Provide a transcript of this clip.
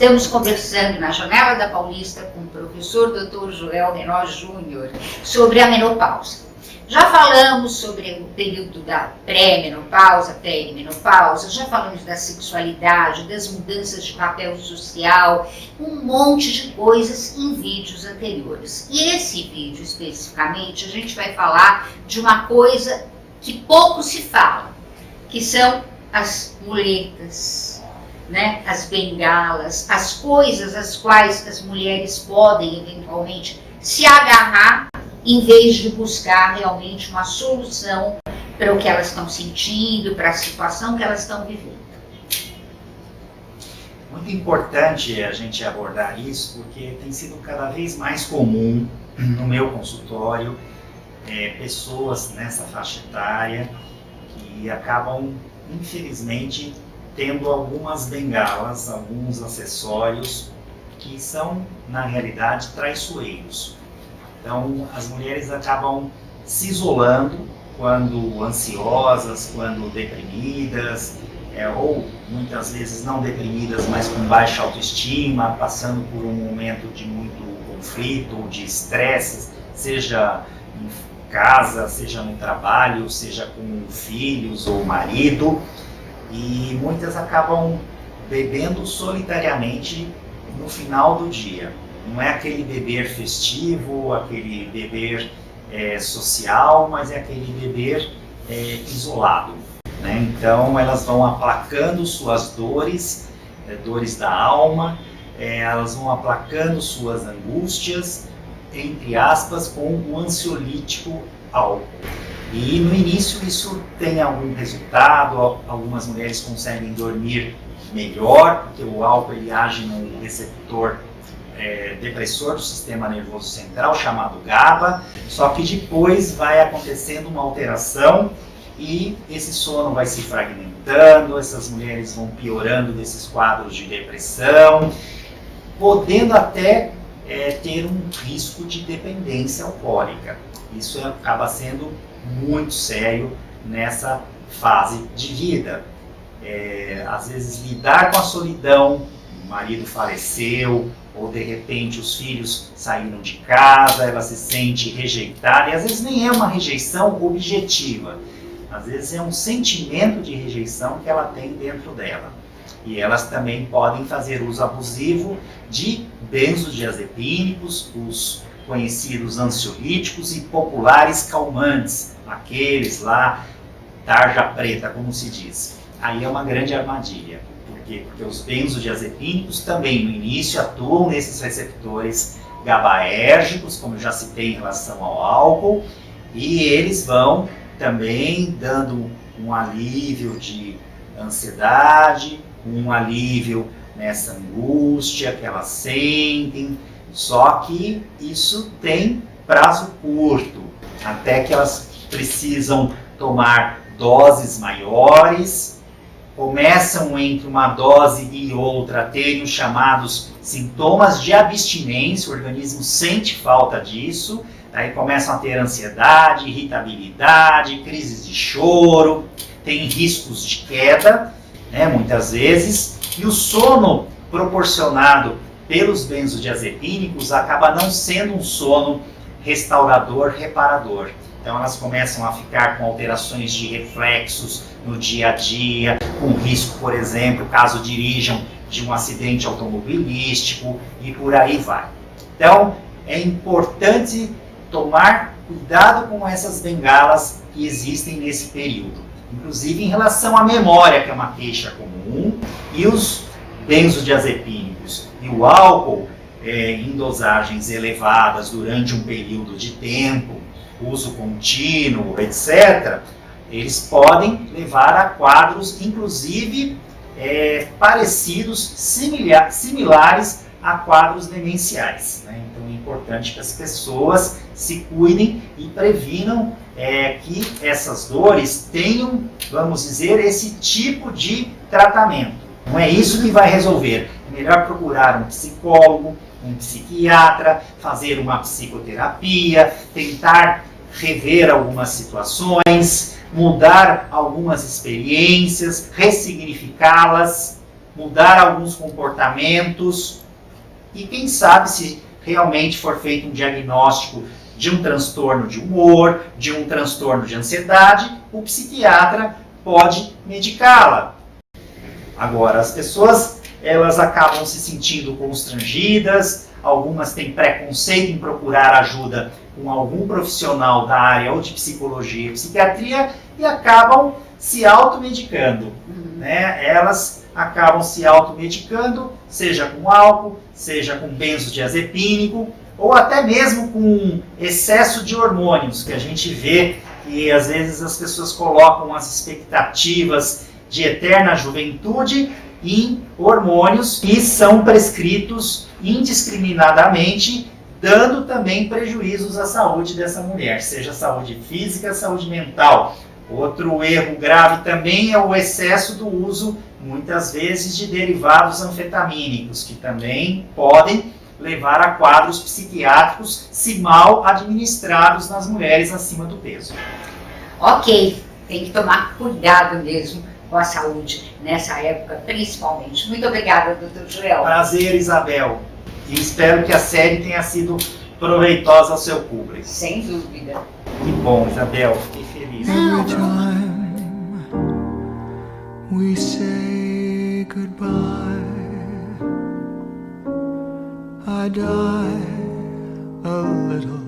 Estamos conversando na Janela da Paulista com o professor Dr. Joel Renó Júnior sobre a menopausa. Já falamos sobre o período da pré-menopausa, perimenopausa, já falamos da sexualidade, das mudanças de papel social, um monte de coisas em vídeos anteriores. E esse vídeo especificamente a gente vai falar de uma coisa que pouco se fala, que são as muletas, né? As bengalas, as coisas às quais as mulheres podem eventualmente se agarrar em vez de buscar realmente uma solução para o que elas estão sentindo, para a situação que elas estão vivendo. Muito importante a gente abordar isso, porque tem sido cada vez mais comum no meu consultório pessoas nessa faixa etária que acabam, infelizmente, tendo algumas bengalas, alguns acessórios que são, na realidade, traiçoeiros. Então, as mulheres acabam se isolando quando ansiosas, quando deprimidas, ou muitas vezes não deprimidas, mas com baixa autoestima, passando por um momento de muito conflito ou de estresse, seja em casa, seja no trabalho, seja com filhos ou marido. E muitas acabam bebendo solitariamente no final do dia. Não é aquele beber festivo, aquele beber social, mas é aquele beber isolado, né? Então elas vão aplacando suas dores, dores da alma, elas vão aplacando suas angústias, entre aspas, com o ansiolítico álcool. E no início isso tem algum resultado, algumas mulheres conseguem dormir melhor, porque o álcool ele age no receptor depressor do sistema nervoso central, chamado GABA, só que depois vai acontecendo uma alteração e esse sono vai se fragmentando, essas mulheres vão piorando desses quadros de depressão, podendo até ter um risco de dependência alcoólica. Isso acaba sendo muito sério nessa fase de vida. Às vezes lidar com a solidão, o marido faleceu, ou de repente os filhos saíram de casa, ela se sente rejeitada, e às vezes nem é uma rejeição objetiva, às vezes é um sentimento de rejeição que ela tem dentro dela. E elas também podem fazer uso abusivo de benzodiazepínicos, os conhecidos ansiolíticos e populares calmantes, aqueles lá, tarja preta, como se diz. Aí é uma grande armadilha. Por quê? Porque os benzodiazepínicos também no início atuam nesses receptores GABAérgicos, como eu já citei em relação ao álcool, e eles vão também dando um alívio de ansiedade, um alívio nessa angústia que elas sentem, só que isso tem prazo curto, até que elas precisam tomar doses maiores, começam entre uma dose e outra a terem os chamados sintomas de abstinência, o organismo sente falta disso, aí começam a ter ansiedade, irritabilidade, crises de choro, tem riscos de queda, né, muitas vezes, e o sono proporcionado pelos benzodiazepínicos acaba não sendo um sono restaurador, reparador. Então elas começam a ficar com alterações de reflexos no dia a dia, com risco, por exemplo, caso dirijam de um acidente automobilístico e por aí vai. Então é importante tomar cuidado com essas bengalas que existem nesse período. Inclusive em relação à memória, que é uma queixa comum, e os benzodiazepínicos e o álcool em dosagens elevadas durante um período de tempo, uso contínuo, etc., eles podem levar a quadros, inclusive, parecidos, similares a quadros demenciais, né? Então é importante que as pessoas se cuidem e previnam que essas dores tenham, vamos dizer, esse tipo de tratamento. Não é isso que vai resolver. É melhor procurar um psicólogo, um psiquiatra, fazer uma psicoterapia, tentar rever algumas situações, mudar algumas experiências, ressignificá-las, mudar alguns comportamentos e quem sabe se realmente for feito um diagnóstico de um transtorno de humor, de um transtorno de ansiedade, o psiquiatra pode medicá-la. Agora, as pessoas elas acabam se sentindo constrangidas, algumas têm preconceito em procurar ajuda com algum profissional da área ou de psicologia e psiquiatria e acabam se automedicando. Né? Elas acabam se automedicando, seja com álcool, seja com benzodiazepínico, ou até mesmo com excesso de hormônios, que a gente vê que às vezes as pessoas colocam as expectativas de eterna juventude em hormônios que são prescritos indiscriminadamente, dando também prejuízos à saúde dessa mulher, seja saúde física, saúde mental. Outro erro grave também é o excesso do uso, muitas vezes, de derivados anfetamínicos, que também podem levar a quadros psiquiátricos se mal administrados nas mulheres acima do peso. Ok, tem que tomar cuidado mesmo com a saúde nessa época, principalmente. Muito obrigada, Dr. Joel. Prazer, Isabel. E espero que a série tenha sido proveitosa ao seu público. Sem dúvida. Que bom, Isabel. Fiquei feliz. Every time we say goodbye, I die a little